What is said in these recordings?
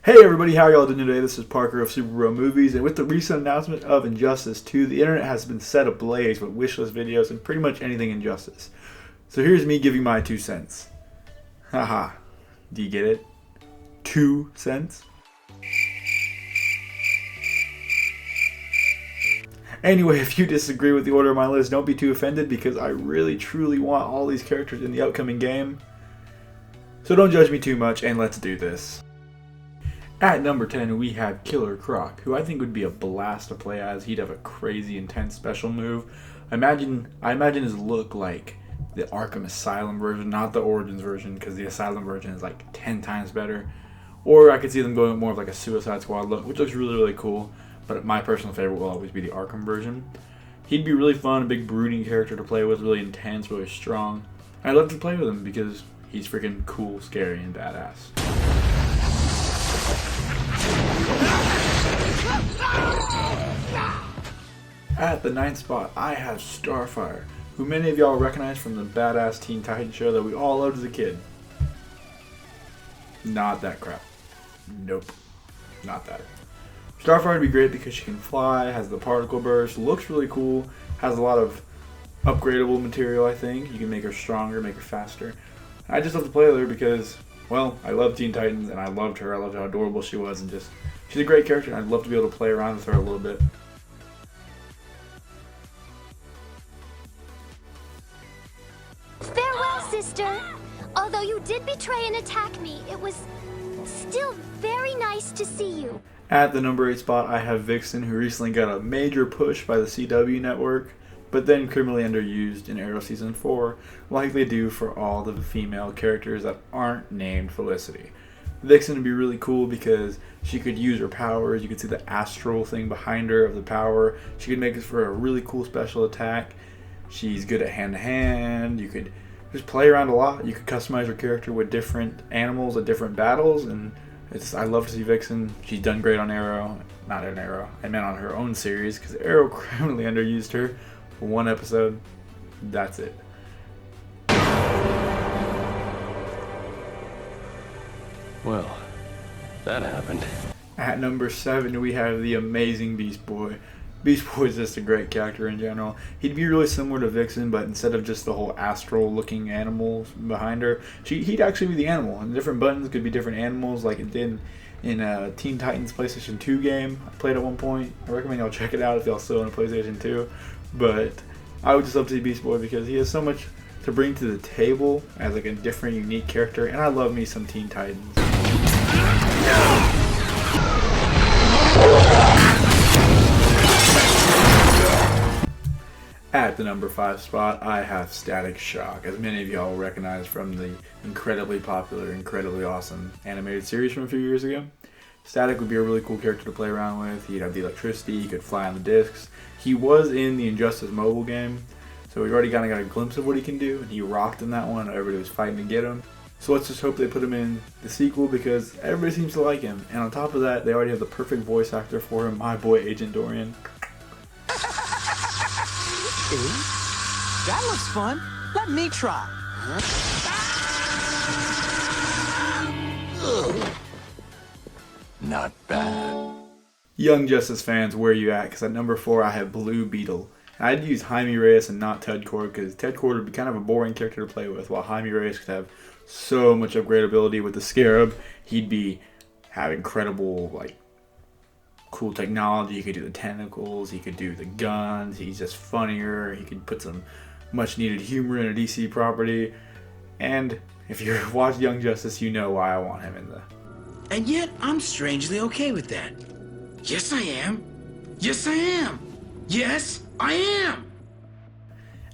Hey everybody, how are y'all doing today? This is Parker of SuperBroMovies, and with the recent announcement of Injustice 2, the internet has been set ablaze with wishlist videos and pretty much anything Injustice. So here's me giving my 2 cents. Haha. Do you get it? 2 cents? Anyway, if you disagree with the order of my list, don't be too offended because I really truly want all these characters in the upcoming game. So don't judge me too much and let's do this. At number 10, we have Killer Croc, who I think would be a blast to play as. He'd have a crazy, intense special move. I imagine his look like the Arkham Asylum version, not the Origins version, because the Asylum version is like 10 times better. Or I could see them going more of like a Suicide Squad look, which looks really, really cool. But my personal favorite will always be the Arkham version. He'd be really fun, a big brooding character to play with, really intense, really strong. I'd love to play with him because he's freaking cool, scary, and badass. At the 9th spot, I have Starfire, who many of y'all recognize from the badass Teen Titans show that we all loved as a kid. Not that crap. Nope. Not that. Starfire would be great because she can fly, has the particle burst, looks really cool, has a lot of upgradable material, I think. You can make her stronger, make her faster. I just love to play with her because, well, I love Teen Titans and I loved her. I loved how adorable she was and just, she's a great character and I'd love to be able to play around with her a little bit. Farewell, sister. Although you did betray and attack me, it was still very nice to see you. At the number 8 spot, I have Vixen, who recently got a major push by the CW network, but then criminally underused in Arrow Season 4, like they do for all the female characters that aren't named Felicity. Vixen would be really cool because she could use her powers. You could see the astral thing behind her of the power. She could make it for a really cool special attack. She's good at hand-to-hand. You could just play around a lot. You could customize your character with different animals at different battles, and I love to see Vixen. She's done great on Arrow. Not on Arrow. I meant on her own series because Arrow criminally underused her for 1 episode. That's it. Well, that happened. At number 7, we have the amazing Beast Boy. Beast Boy is just a great character in general. He'd be really similar to Vixen, but instead of just the whole astral-looking animals behind her, he'd actually be the animal. And different buttons could be different animals, like it did in Teen Titans PlayStation 2 game I played at one point. I recommend y'all check it out if y'all still own a PlayStation 2. But I would just love to see Beast Boy because he has so much to bring to the table as like a different, unique character. And I love me some Teen Titans. At the number 5 spot, I have Static Shock, as many of y'all will recognize from the incredibly popular, incredibly awesome animated series from a few years ago. Static would be a really cool character to play around with. He'd have the electricity, he could fly on the discs. He was in the Injustice mobile game, so we already kind of got a glimpse of what he can do, and he rocked in that one. Everybody was fighting to get him. So let's just hope they put him in the sequel because everybody seems to like him. And on top of that, they already have the perfect voice actor for him, my boy Agent Dorian. That looks fun. Let me try. Not bad. Young Justice fans, where are you at? Because at number 4, I have Blue Beetle. And I'd use Jaime Reyes and not Ted Kord because Ted Kord would be kind of a boring character to play with, while Jaime Reyes could have so much upgradability with the Scarab. He'd have incredible, like, cool technology. He could do the tentacles, he could do the guns, he's just funnier, he could put some much needed humor in a DC property. And if you've watched Young Justice, you know why I want him in the... And yet, I'm strangely okay with that. Yes, I am. Yes, I am. Yes, I am.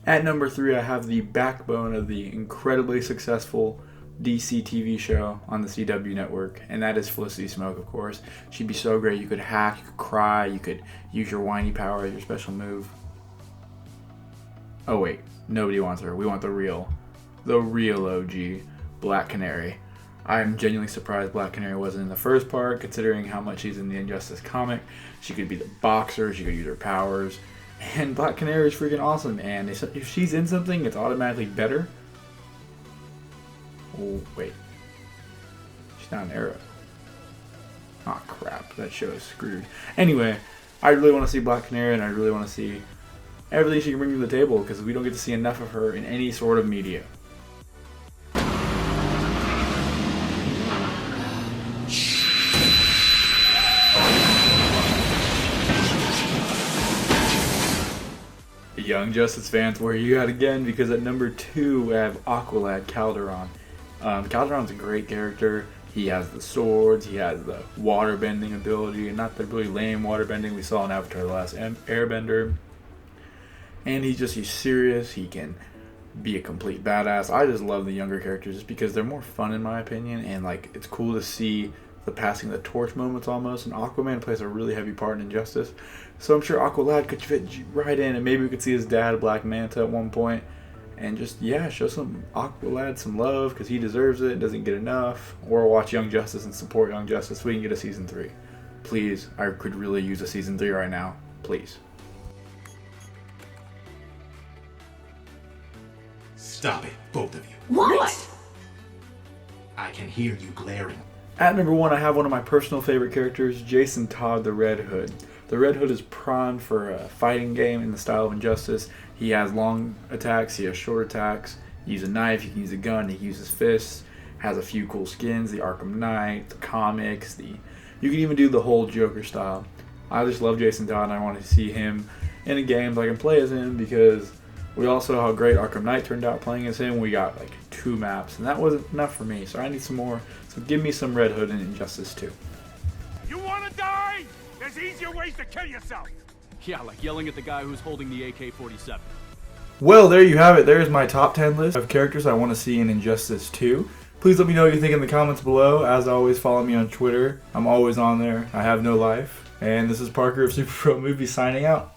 At number 3, I have the backbone of the incredibly successful DC TV show on the CW network, and that is Felicity Smoak, of course. She'd be so great. You could hack, you could cry, you could use your whiny power as your special move. Oh wait, nobody wants her. We want the real OG, Black Canary. I'm genuinely surprised Black Canary wasn't in the first part, considering how much she's in the Injustice comic. She could be the boxer, she could use her powers, and Black Canary is freaking awesome, and if she's in something, it's automatically better. Oh, wait. She's not an Arrow. Oh crap, that show is screwed. Anyway, I really want to see Black Canary, and I really want to see everything she can bring to the table, because we don't get to see enough of her in any sort of media. Young Justice fans, where you at again? Because at number 2 we have Aqualad Calderon. Calderon's a great character. He has the swords, he has the water bending ability, and not the really lame water bending we saw in Avatar: The Last Airbender. And he's serious. He can be a complete badass. I just love the younger characters just because they're more fun in my opinion, and like it's cool to see the passing of the torch moments almost. And Aquaman plays a really heavy part in Injustice, so I'm sure Aqualad could fit right in, and maybe we could see his dad, Black Manta, at one point, and just show some Aqualad some love because he deserves it. Doesn't get enough. Or watch Young Justice and support Young Justice so we can get a season 3. Please, I could really use a season 3 right now. Please. Stop it, both of you. What? I can hear you glaring. At number 1, I have one of my personal favorite characters, Jason Todd, the Red Hood. The Red Hood is prime for a fighting game in the style of Injustice. He has long attacks, he has short attacks. He uses a knife, he can use a gun, he uses fists. Has a few cool skins, the Arkham Knight, the comics, you can even do the whole Joker style. I just love Jason Todd, and I want to see him in a game so I can play as him, because we all saw how great Arkham Knight turned out playing as him. We got like 2 maps, and that wasn't enough for me, so I need some more. So give me some Red Hood in Injustice 2. You wanna die? There's easier ways to kill yourself. Yeah, like yelling at the guy who's holding the AK-47. Well, there you have it. There's my top 10 list of characters I want to see in Injustice 2. Please let me know what you think in the comments below. As always, follow me on Twitter. I'm always on there. I have no life. And this is Parker of SuperBroMovies signing out.